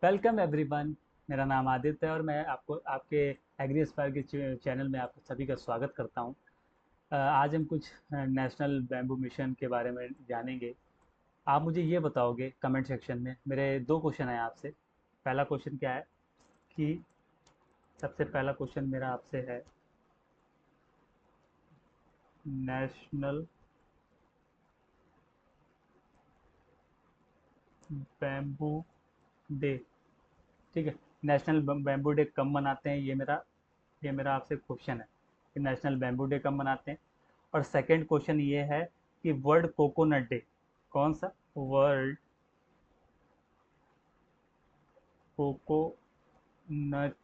Welcome everyone. मेरा नाम आदित्य है और मैं आपको आपके एग्री एस्पायर के चैनल में आप सभी का स्वागत करता हूं। आज हम कुछ नेशनल बैम्बू मिशन के बारे में जानेंगे। आप मुझे ये बताओगे कमेंट सेक्शन में। मेरे दो क्वेश्चन हैं आपसे। पहला क्वेश्चन क्या है कि सबसे पहला क्वेश्चन मेरा आपसे है, नेशनल बैम्बू डे। ठीक है, नेशनल बैम्बू डे कब मनाते हैं, ये मेरा आपसे क्वेश्चन है कि नेशनल बैम्बू डे कब मनाते हैं। और सेकंड क्वेश्चन ये है कि वर्ल्ड कोकोनट डे, कौन सा वर्ल्ड कोकोनट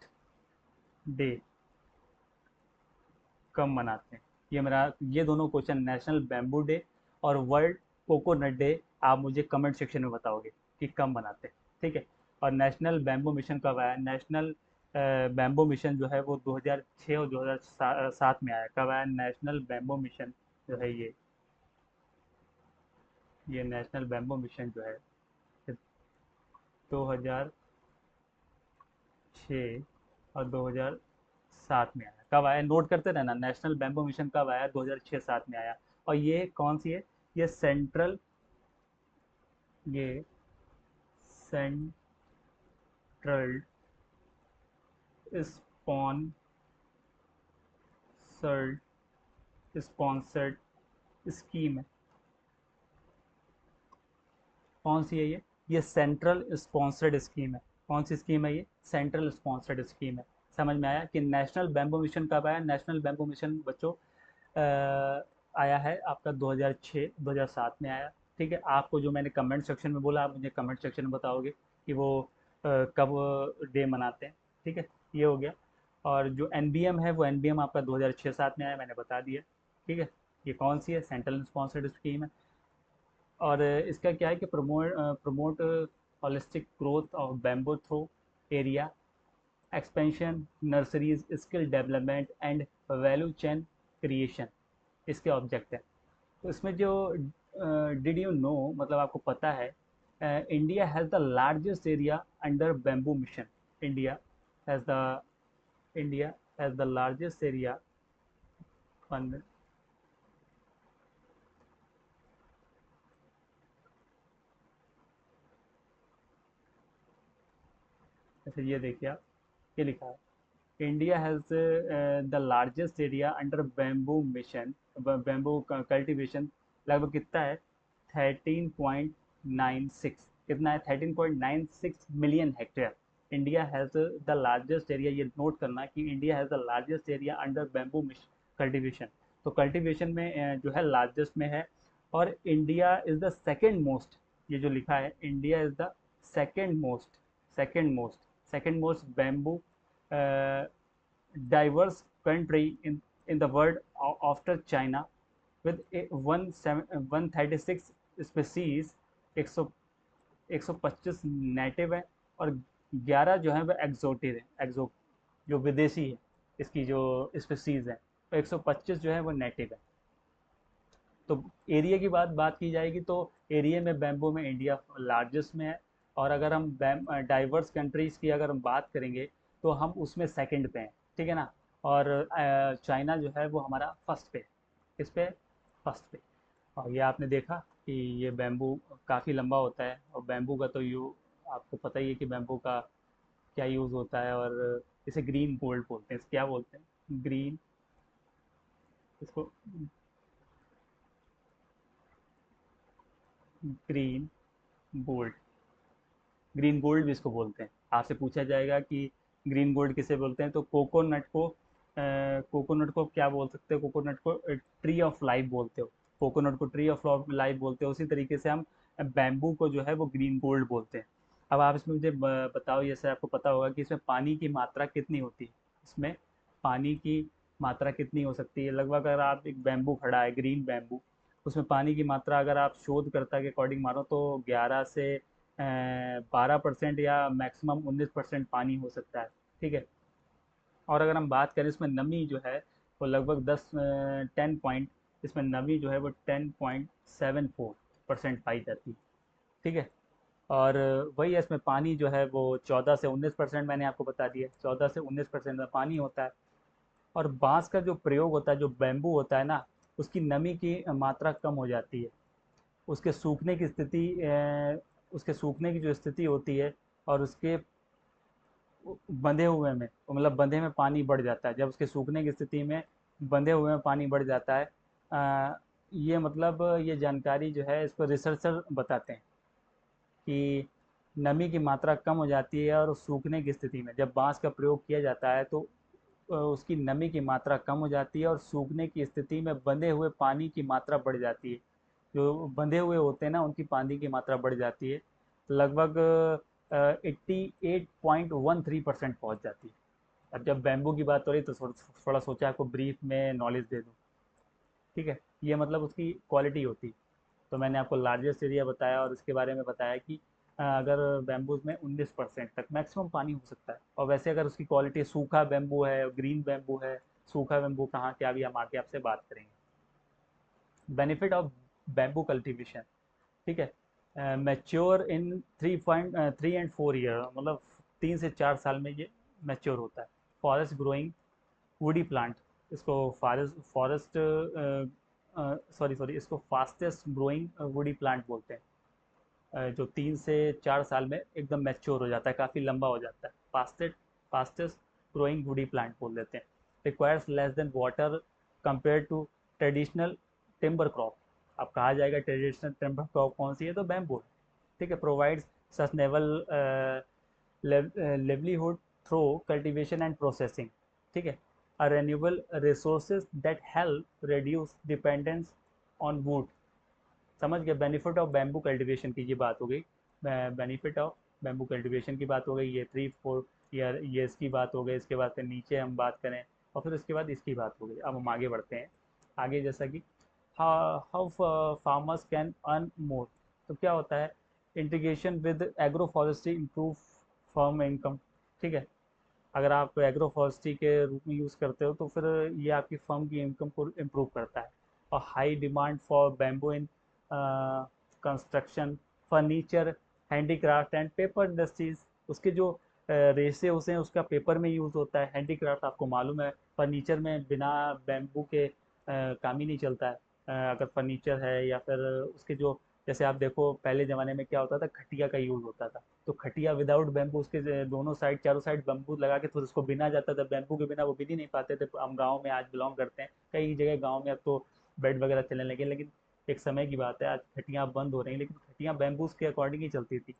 डे कब मनाते हैं। ये दोनों क्वेश्चन, नेशनल बैम्बू डे और वर्ल्ड कोकोनट डे, आप मुझे कमेंट सेक्शन में बताओगे कि कब मनाते हैं। ठीक है। और नेशनल बैम्बू मिशन कब आया? नेशनल बैम्बू मिशन जो है वो 2006 और 2007 में आया। कब आया नेशनल बैम्बू मिशन जो है? ये नेशनल बैम्बू मिशन जो है 2006 और 2007 में आया। कब आया नोट करते रहना, नेशनल बैम्बू मिशन कब आया? 2006-7 में आया। और ये कौन सी है? ये सेंट्रल ये सेंट्रल स्पॉन्सर्ड स्पॉन्सर्ड स्कीम है। कौन सी है ये सेंट्रल स्पॉन्सर्ड स्कीम है। कौन सी स्कीम है ये? सेंट्रल स्पॉन्सर्ड स्कीम है। समझ में आया कि नेशनल बैम्बू मिशन कब आया? नेशनल बैम्बू मिशन बच्चों आया है आपका 2006 2007 में आया। ठीक है। आपको जो मैंने कमेंट सेक्शन में बोला, आप मुझे कमेंट सेक्शन में बताओगे कि वो कब डे मनाते हैं। ठीक है, ये हो गया। और जो एनबीएम है वो एनबीएम आपका 2006-7 में आया, मैंने बता दिया। ठीक है। ये कौन सी है? सेंट्रल स्पॉन्सर्ड स्कीम है। और इसका क्या है कि promote holistic growth of bamboo through area expansion, nurseries, skill development and value chain creation, इसके ऑब्जेक्ट है। तो इसमें जो डिड यू नो, मतलब आपको पता है, India has the largest area under bamboo mission. India has the India has the largest area under. अच्छा, ये देखिए आप, ये लिखा है India has the largest area under bamboo mission. Bamboo cultivation लगभग कितना है? 13.96। कितना है? 13.96 million hectare. India has the largest area, ये नोट करना कि India has the largest area under bamboo cultivation. तो कल्टीवेशन में जो है लार्जेस्ट में है। और India is the second most, ये जो लिखा है India is the second most second most second most bamboo diverse country in the world after China with a 136 species. 100 125 native है और 11 जो है वह एक्सोटिक है। जो विदेशी है, इसकी जो स्पेसीज है, तो 125 जो है वो नेटिव है। तो एरिया की बात की जाएगी तो एरिया में बैम्बू में इंडिया लार्जेस्ट में है। और अगर हम डाइवर्स कंट्रीज़ की अगर हम बात करेंगे तो हम उसमें सेकंड पे हैं। ठीक है ना। और चाइना जो है वो हमारा फर्स्ट पे है। किस पे? फर्स्ट पे। और ये आपने देखा कि ये बैम्बू काफ़ी लंबा होता है। और बैम्बू का तो यू आपको पता ही है कि बैम्बू का क्या यूज़ होता है। और इसे ग्रीन गोल्ड बोलते हैं। इसे क्या बोलते हैं? ग्रीन, इसको ग्रीन गोल्ड, ग्रीन गोल्ड भी इसको बोलते हैं। आपसे पूछा जाएगा कि ग्रीन गोल्ड किसे बोलते हैं, तो कोकोनट को क्या बोल सकते हो? कोकोनट को ट्री ऑफ लाइफ बोलते हो। कोकोनट को ट्री ऑफ लाइफ बोलते हो। उसी तरीके से हम बैम्बू को जो है वो ग्रीन गोल्ड बोलते हैं। अब आप इसमें मुझे बताओ, जैसे आपको पता होगा कि इसमें पानी की मात्रा कितनी होती है। इसमें पानी की मात्रा कितनी हो सकती है? लगभग अगर आप एक बैम्बू खड़ा है, ग्रीन बैम्बू, उसमें पानी की मात्रा अगर आप शोधकर्ता के अकॉर्डिंग मानो तो 11 से 12% या मैक्सिमम 19% पानी हो सकता है। ठीक है। और अगर हम बात करें इसमें नमी जो है वो लगभग 10 पॉइंट, इसमें नमी जो है वो 10.74% पाई जाती है। ठीक है। और वही है, इसमें पानी जो है वो 14 से 19% मैंने आपको बता दिया, 14 से 19% में पानी होता है। और बांस का जो प्रयोग होता है, जो बैम्बू होता है ना, उसकी नमी की मात्रा कम हो जाती है। उसके सूखने की स्थिति उसके सूखने की जो स्थिति होती है, और उसके बंधे हुए में, मतलब बंधे में पानी बढ़ जाता है जब उसके सूखने की स्थिति में बंधे हुए में पानी बढ़ जाता है। ये मतलब ये जानकारी जो है इसको रिसर्चर बताते हैं कि नमी की मात्रा कम हो जाती है, और सूखने की स्थिति में जब बांस का प्रयोग किया जाता है तो उसकी नमी की मात्रा कम हो जाती है, और सूखने की स्थिति में बंधे हुए पानी की मात्रा बढ़ जाती है। जो बंधे हुए होते हैं ना, उनकी पानी की मात्रा बढ़ जाती है, लगभग 88.13% पहुंच जाती है। अब जब बैम्बू की बात हो रही तो थोड़ा सोचा आपको ब्रीफ में नॉलेज दे दूँ। ठीक है, ये मतलब उसकी क्वालिटी होती। तो मैंने आपको लार्जेस्ट एरिया बताया, और इसके बारे में बताया कि अगर बैम्बूज में 19% तक मैक्सिमम पानी हो सकता है। और वैसे अगर उसकी क्वालिटी सूखा बैम्बू है, ग्रीन बैम्बू है, सूखा बैम्बू कहाँ क्या, भी हम आके आपसे बात करेंगे। Benefit of bamboo cultivation. ठीक है, मैच्योर इन 3.3 एंड 4 ईयर, मतलब 3 से 4 साल में ये मैच्योर होता है। फॉरेस्ट ग्रोइंग वुडी प्लांट, इसको फॉरेस्ट फॉरेस्ट सॉरी सॉरी इसको फास्टेस्ट ग्रोइंग वुडी प्लांट बोलते हैं। जो 3 से 4 साल में एकदम मैच्योर हो जाता है, काफ़ी लंबा हो जाता है। फास्टेस्ट ग्रोइंग वुडी प्लांट बोल देते हैं। Requires less than water compare to traditional timber crop. अब कहा जाएगा ट्रेडिशनल टिम्बर क्रॉप कौन सी है, तो बैम्बू है। ठीक है, provides sustainable livelihood through cultivation and processing. ठीक है, अ renewable resources that help reduce dependence on wood। समझ गए, बेनिफिट ऑफ बैम्बू कल्टीवेशन की ये बात हो गई। बेनिफिट ऑफ बैम्बू कल्टीवेशन की बात हो गई, ये 3 4 ईयर ये इसकी बात हो गई। इसके बाद फिर नीचे हम बात करें, और फिर उसके बाद इसकी बात हो गई। अब हम आगे बढ़ते हैं। आगे जैसा कि how farmers can earn more. तो क्या होता है, integration with agro forestry improve farm income. ठीक है, अगर आप एग्रो फॉरेस्ट्री के रूप में यूज़ करते हो तो फिर ये आपकी फर्म की इनकम को इम्प्रूव करता है। और high demand for bamboo in construction, furniture, handicraft and paper industries. उसके जो रेसे उसे हैं उसका पेपर में यूज़ होता है। हैंडीक्राफ्ट आपको मालूम है, फर्नीचर में बिना बैम्बू के काम ही नहीं चलता है। अगर फर्नीचर है या फिर उसके जो, जैसे आप देखो पहले ज़माने में क्या होता था, खटिया का यूज़ होता था। तो खटिया विदाउट बैम्बू, उसके दोनों साइड चारों साइड बैम्बू लगा के फिर उसको बिना जाता था। बैम्बू के बिना वो बिन ही नहीं पाते थे। हम गाँव में आज बिलोंग करते हैं, कई जगह गाँव में अब तो बेड वगैरह चलने लगे, लेकिन एक समय की बात है, आज खटियाँ बंद हो रही हैं, लेकिन खटियाँ बैम्बूज के अकॉर्डिंग ही चलती थी।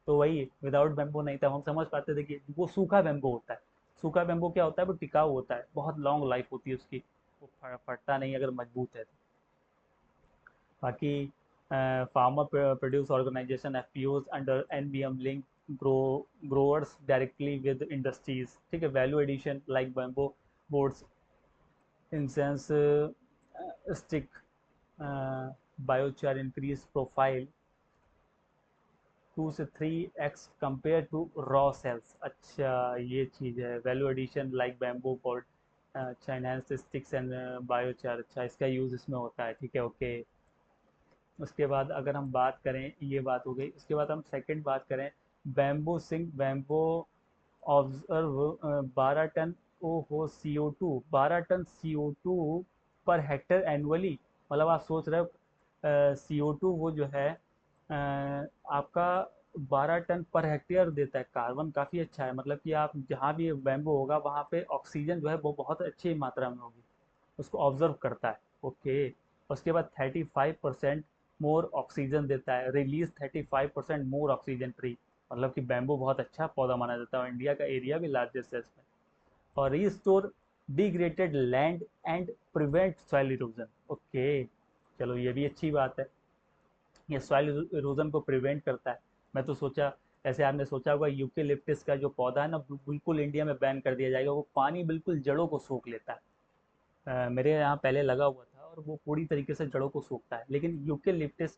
तो वही विदाउट बैम्बू नहीं था, हम समझ पाते थे कि वो सूखा बैम्बू होता है। सूखा बैम्बू क्या होता है, वो टिकाऊ होता है, बहुत लॉन्ग लाइफ होती है उसकी, वो फटता नहीं अगर मजबूत है तो। बाकी farmer produce organisation FPOs under NBM link grow growers directly with industries. ठीक है, value addition like bamboo boards, incense stick, biochar increase profile 2 से 3x compare to raw sales. अच्छा, ये चीज़ है value addition like bamboo board. अच्छा, incense sticks and biochar, अच्छा इसका यूज़ इसमें होता है। ठीक है, ओके। उसके बाद अगर हम बात करें, ये बात हो गई। उसके बाद हम सेकंड बात करें, bamboo sink bamboo observe 12 ton, ओ हो CO2, 12 ton CO2 per hectare annually. मतलब आप सोच रहे हो CO2 वो जो है आपका 12 टन पर हेक्टेयर देता है। कार्बन काफ़ी अच्छा है, मतलब कि आप जहाँ भी बैम्बू होगा वहाँ पे ऑक्सीजन जो है वो बहुत अच्छी मात्रा में होगी, उसको ऑब्जर्व करता है। ओके। उसके बाद 35% मोर ऑक्सीजन देता है, रिलीज 35% मोर ऑक्सीजन ट्री। मतलब कि बैम्बू बहुत अच्छा पौधा माना जाता है, और इंडिया का एरिया भी लार्जेस्ट है इसमें। और restore degraded land and prevent soil erosion. Okay, चलो ये भी अच्छी बात है, ये सॉइल इरोजन को प्रिवेंट करता है। मैं तो सोचा, ऐसे आपने सोचा होगा यूकेलिप्टस का जो पौधा है ना, बिल्कुल इंडिया में बैन कर दिया जाएगा, वो पानी बिल्कुल जड़ों को सोख लेता है। मेरे यहाँ पहले लगा हुआ था और वो पूरी तरीके से जड़ों को सूखता है, लेकिन यूकेलिप्टस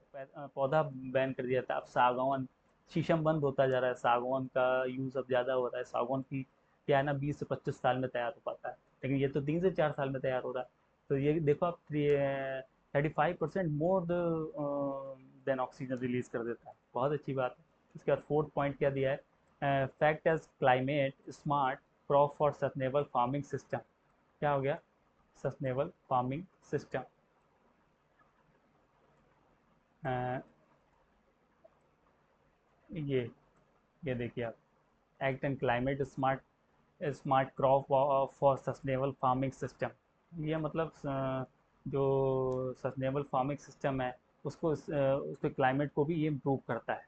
पौधा बैन कर दिया था। अब सागवान, शीशम बंद होता जा रहा है, सागवान का यूज़ अब ज़्यादा हो रहा है। सागवान की क्या है ना, 20 से 25 साल में तैयार हो पाता है, लेकिन ये तो 3 से 4 साल में तैयार हो रहा है। तो ये देखो आप, 35% मोर देन ऑक्सीजन रिलीज कर देता है, बहुत अच्छी बात है। इसके बाद फोर्थ पॉइंट क्या दिया है, fact as climate smart crop for sustainable farming system. क्या हो गया, सस्टेनेबल फार्मिंग सिस्टम। ये ये देखिए आप, act and climate smart smart crop for sustainable farming system. ये मतलब जो सस्टेनेबल फार्मिंग सिस्टम है उसको उसके क्लाइमेट को भी ये इम्प्रूव करता है।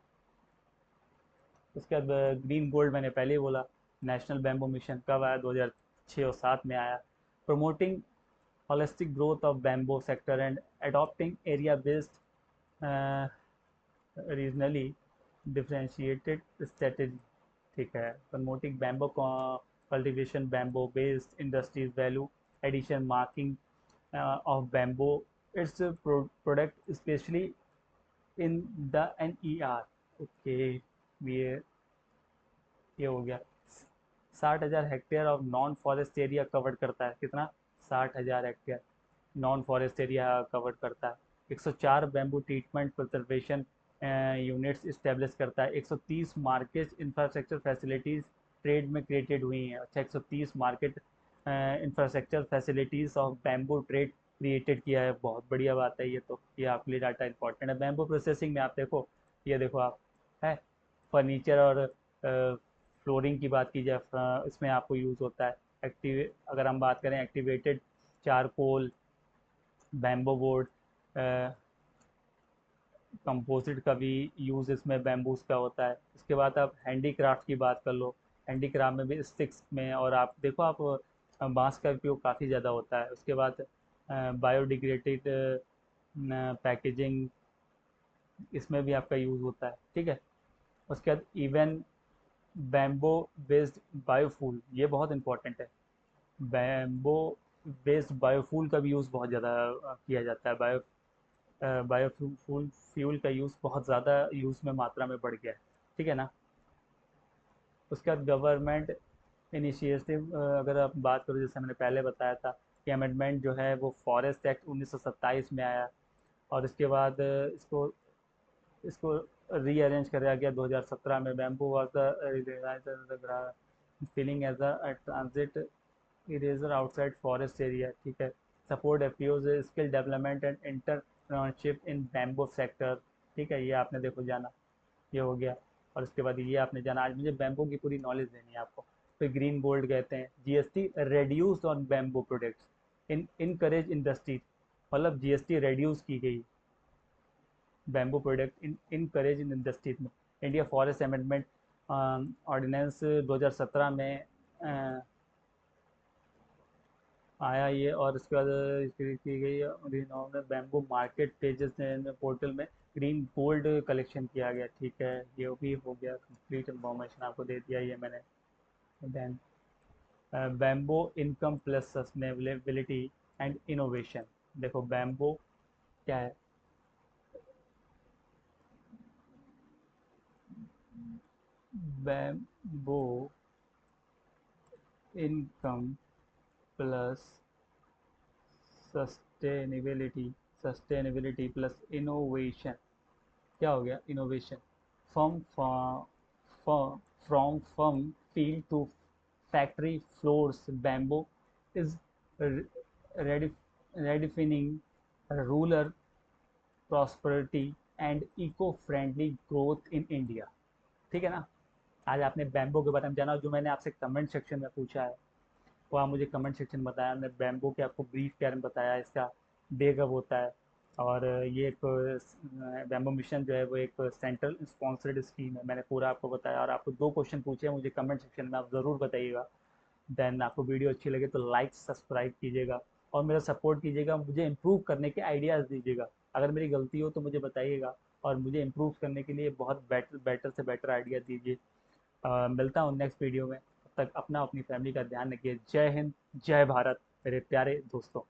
उसके बाद ग्रीन गोल्ड मैंने पहले ही बोला, नेशनल बैम्बू मिशन कब आया, 2006 और 7 में आया। Promoting holistic growth of bamboo sector and adopting area based regionally differentiated strategy. ठीक है, promoting bamboo cultivation, bamboo based industries, value addition, marking of bamboo its product specially in the NER। Okay, ये हो गया। 60,000 hectare of non forest area cover करता है, कितना, 60,000 hectare non forest area cover करता है। 104 bamboo treatment conservation units establish करता है। 130 मार्केट इंफ्रास्ट्रक्चर फैसिलिटीज़ ट्रेड में क्रिएटेड हुई हैं। अच्छा, 130 market infrastructure facilities of bamboo trade created किया है, बहुत बढ़िया बात है। ये तो ये आपके लिए डाटा इंपॉर्टेंट है। बैम्बू प्रोसेसिंग में आप देखो, ये देखो आप, है फर्नीचर और फ्लोरिंग की बात की जाए, इसमें आपको यूज़ होता है। एक्टिव अगर हम बात करें, activated charcoal, bamboo board, composite का भी यूज़ इसमें बैम्बूस का होता है। इसके बाद आप हैंडीक्राफ्ट की बात कर लो, हैंडीक्राफ्ट में भी स्टिक्स में, और आप देखो आप बांस का उपयोग काफ़ी ज़्यादा होता है। उसके बाद बायोडिग्रेडेड पैकेजिंग, इसमें भी आपका यूज़ होता है। ठीक है, उसके बाद इवन बैम्बो बेस्ड बायोफूल, ये बहुत इंपॉर्टेंट है। बैम्बो बेस्ड बायोफूल का भी यूज़ बहुत ज़्यादा किया जाता है। बायोफ्यूल फ्यूल का यूज़ बहुत ज़्यादा यूज़ में मात्रा में बढ़ गया है। ठीक है ना। उसके बाद गवर्नमेंट इनिशिएटिव, अगर आप बात करो, जैसे मैंने पहले बताया था कि अमेंडमेंट जो है वो फॉरेस्ट एक्ट 1927 में आया, और इसके बाद इसको इसको रीअरेंज कराया गया 2017 में। Bamboo was the feeling as a transit eraser outside forest area. ठीक है, support FPOs skill development and internship in bamboo sector. ठीक है, ये आपने देखो जाना, ये हो गया। और उसके बाद ये आपने जाना, आज मुझे बैम्बो की पूरी नॉलेज देनी है आपको। फिर ग्रीन गोल्ड कहते हैं, GST reduced on bamboo products in encourage industry, मतलब जीएसटी रेड्यूस की गई bamboo product in encourage in industries में। इंडिया फॉरेस्ट अमेंडमेंट ऑर्डिनेंस 2017 में आया ये। और उसके बाद की गई, इन्होंने बैम्बू मार्केट पेजेस पोर्टल में ग्रीन गोल्ड कलेक्शन किया गया। ठीक है, ये भी हो गया, कंप्लीट इंफॉर्मेशन आपको दे दिया ये मैंने। Then bamboo income plus sustainability and innovation. देखो बैम्बो क्या है, bamboo income plus sustainability, sustainability plus innovation. क्या हो गया, innovation. From from farm field to factory floors, bamboo is redefining rural prosperity and eco friendly growth in India. ठीक है ना। आज आपने बैम्बो के बारे में जाना, जो मैंने आपसे कमेंट सेक्शन में पूछा है वो आप मुझे कमेंट सेक्शन में बताया। हमने बैम्बो के आपको ब्रीफ के बारे में बताया, इसका डे कब होता है। और ये एक बैम्बो मिशन जो है वो एक सेंट्रल स्पॉन्सर्ड स्कीम है, मैंने पूरा आपको बताया। और आपको 2 क्वेश्चन पूछे हैं मुझे कमेंट सेक्शन में, आप ज़रूर बताइएगा। देन आपको वीडियो अच्छी लगे तो लाइक सब्सक्राइब कीजिएगा, और मेरा सपोर्ट कीजिएगा, मुझे इम्प्रूव करने के आइडियाज़ दीजिएगा। अगर मेरी गलती हो तो मुझे बताइएगा, और मुझे इम्प्रूव करने के लिए बहुत बेटर बेटर से बेटर आइडिया दीजिए। मिलता हूँ नेक्स्ट वीडियो में, तब तक अपना अपनी फैमिली का ध्यान रखिए। जय हिंद, जय भारत मेरे प्यारे दोस्तों।